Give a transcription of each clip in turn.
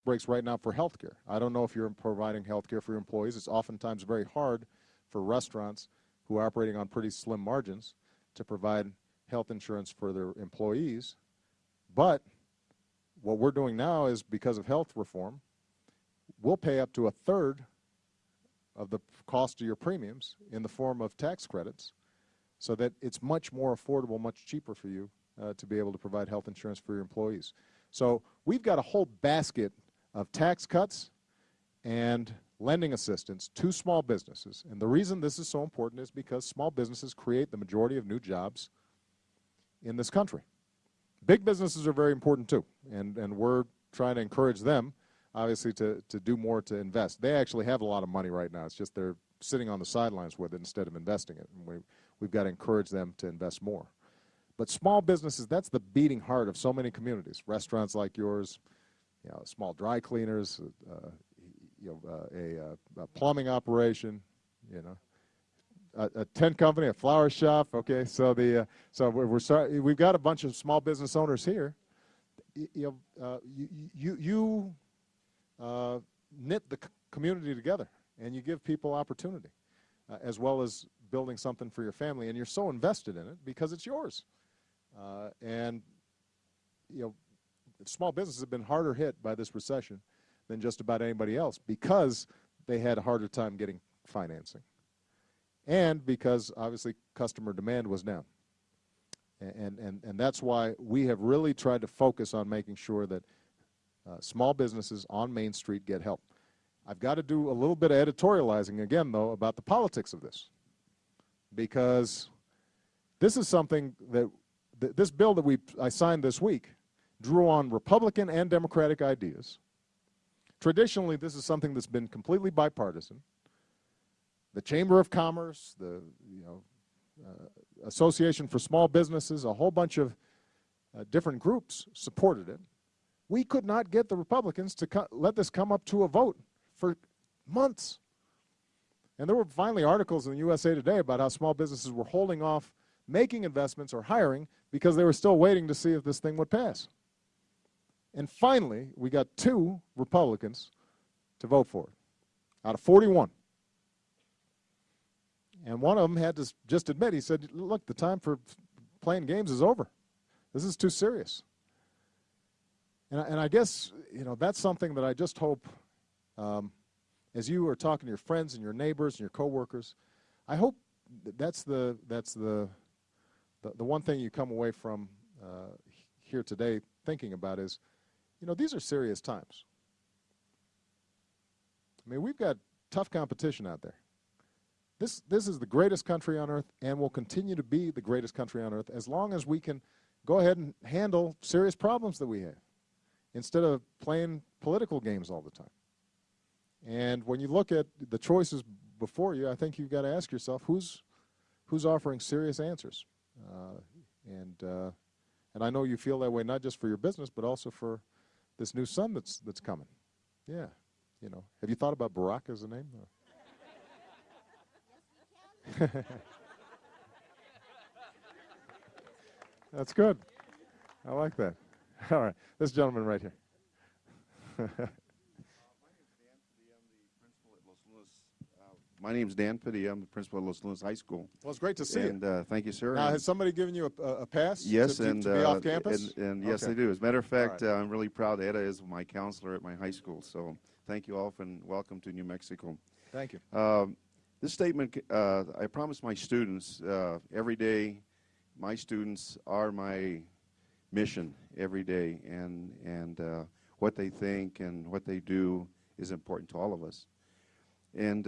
breaks right now for healthcare. I don't know if you're providing healthcare for your employees. It's oftentimes very hard for restaurants who are operating on pretty slim margins to provide health insurance for their employees. But what we're doing now is, because of health reform, we'll pay up to a third of the cost of your premiums in the form of tax credits, so that it's much more affordable, much cheaper for you to be able to provide health insurance for your employees. So we've got a whole basket of tax cuts and lending assistance to small businesses. And the reason this is so important is because small businesses create the majority of new jobs in this country. Big businesses are very important too, and we're trying to encourage them, obviously, to do more to invest. They actually have a lot of money right now. It's just they're sitting on the sidelines with it instead of investing it. And we've got to encourage them to invest more. But small businesses, that's the beating heart of so many communities. Restaurants like yours, small dry cleaners, a plumbing operation, a tent company, a flower shop. Okay, so we've got a bunch of small business owners here. You knit the community together, and you give people opportunity, as well as building something for your family, and you're so invested in it because it's yours. And small businesses have been harder hit by this recession than just about anybody else, because they had a harder time getting financing, and because obviously customer demand was down. And that's why we have really tried to focus on making sure that small businesses on Main Street get help. I've got to do a little bit of editorializing again, though, about the politics of this, because this is something that this bill that I signed this week drew on Republican and Democratic ideas. Traditionally, this is something that's been completely bipartisan. The Chamber of Commerce, the Association for Small Businesses, a whole bunch of different groups supported it. We could not get the Republicans to let this come up to a vote for months. And there were finally articles in the USA Today about how small businesses were holding off making investments or hiring because they were still waiting to see if this thing would pass. And finally, we got 2 Republicans to vote for it out of 41. And one of them had to just admit, he said, look, the time for playing games is over. This is too serious. And I guess, that's something that I just hope, as you are talking to your friends and your neighbors and your coworkers, I hope that's the one thing you come away from here today thinking about is, these are serious times. I mean, we've got tough competition out there. This is the greatest country on earth, and will continue to be the greatest country on earth as long as we can go ahead and handle serious problems that we have, instead of playing political games all the time. And when you look at the choices before you, I think you've got to ask yourself, who's offering serious answers? And I know you feel that way not just for your business, but also for this new son that's coming. Yeah, have you thought about Barack as a name? That's good. I like that. All right, this gentleman right here. My name is Dan Pitty. I'm the principal at Los Lunas High School. Well, it's great to see you. And thank you, sir. Now, has somebody given you a pass yes, to be off campus? And yes, okay. they do. As a matter of fact, right. I'm really proud. Etta is my counselor at my high school. So thank you all and welcome to New Mexico. Thank you. This statement, I promise my students every day, my students are my mission every day, and what they think and what they do is important to all of us. And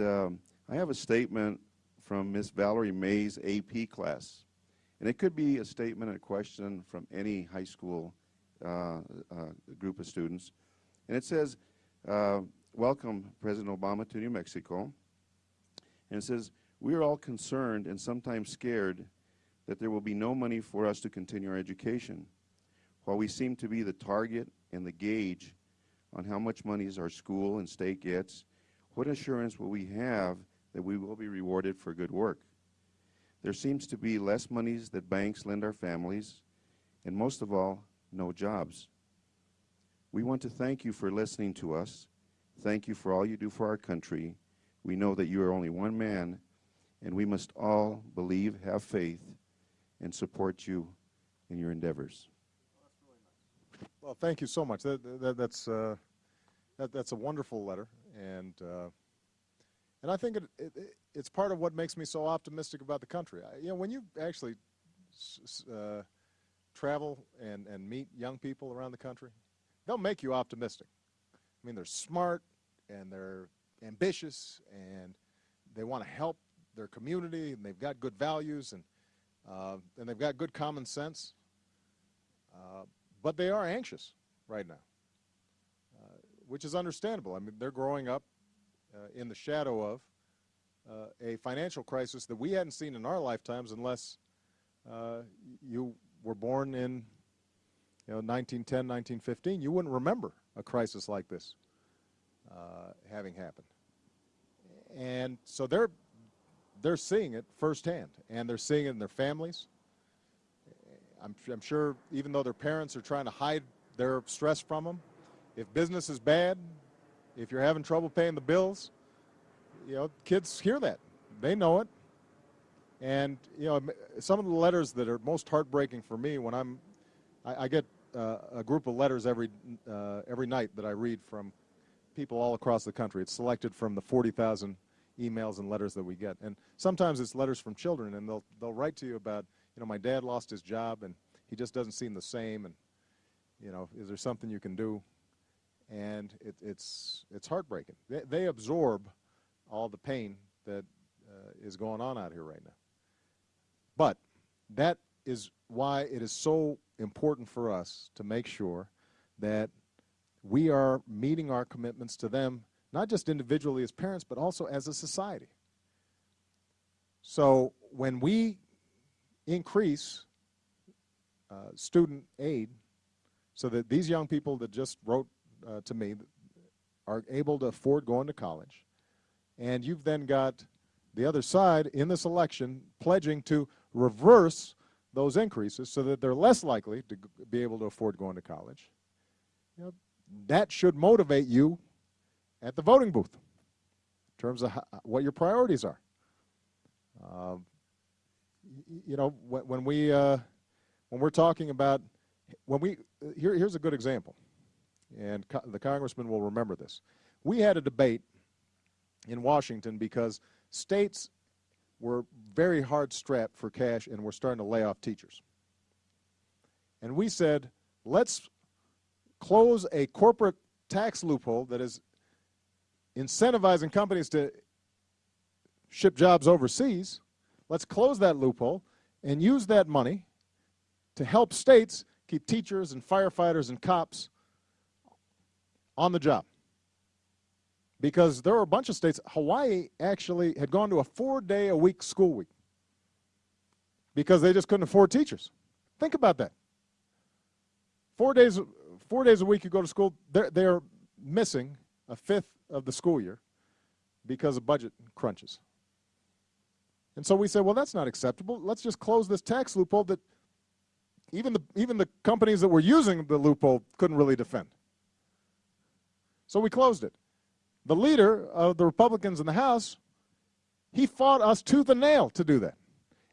I have a statement from Miss Valerie May's AP class, and it could be a statement and a question from any high school group of students. And it says, welcome President Obama to New Mexico. And it says, we are all concerned and sometimes scared that there will be no money for us to continue our education. While we seem to be the target and the gauge on how much money our school and state gets, what assurance will we have that we will be rewarded for good work? There seems to be less monies that banks lend our families, and most of all, no jobs. We want to thank you for listening to us. Thank you for all you do for our country. We know that you are only one man, and we must all believe, have faith, and support you in your endeavors. Well, thank you so much. That's a wonderful letter, and I think it's part of what makes me so optimistic about the country. When you actually travel and meet young people around the country, they'll make you optimistic. I mean, they're smart and they're ambitious and they want to help their community and they've got good values and they've got good common sense. But they are anxious right now, which is understandable. I mean, they're growing up in the shadow of a financial crisis that we hadn't seen in our lifetimes unless you were born in 1910, 1915. You wouldn't remember a crisis like this having happened. And so they're seeing it firsthand, and they're seeing it in their families. I'm sure even though their parents are trying to hide their stress from them, if business is bad, if you're having trouble paying the bills, kids hear that. They know it. And, some of the letters that are most heartbreaking for me when I get a group of letters every night that I read from people all across the country. It's selected from the 40,000 emails and letters that we get. And sometimes it's letters from children, and they'll write to you about, my dad lost his job, and he just doesn't seem the same, and, is there something you can do? And it's heartbreaking. They absorb all the pain that is going on out here right now. But that is why it is so important for us to make sure that we are meeting our commitments to them, not just individually as parents, but also as a society. So when we increase student aid so that these young people that just wrote to me are able to afford going to college, and you've then got the other side in this election pledging to reverse those increases so that they're less likely to be able to afford going to college, that should motivate you at the voting booth in terms of what your priorities are. When we're talking about, here's a good example, and the congressman will remember this. We had a debate in Washington because states were very hard strapped for cash and were starting to lay off teachers. And we said, let's close a corporate tax loophole that is incentivizing companies to ship jobs overseas. Let's close that loophole and use that money to help states keep teachers and firefighters and cops on the job. Because there are a bunch of states, Hawaii actually had gone to a 4-day-a-week school week because they just couldn't afford teachers. Think about that. 4 days a week you go to school, they're missing a fifth of the school year because of budget crunches. And so we said, well, that's not acceptable. Let's just close this tax loophole that even the companies that were using the loophole couldn't really defend. So we closed it. The leader of the Republicans in the House, he fought us tooth and nail to do that.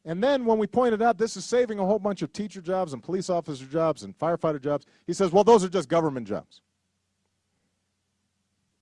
And then when we pointed out this is saving a whole bunch of teacher jobs and police officer jobs and firefighter jobs, he says, well, those are just government jobs.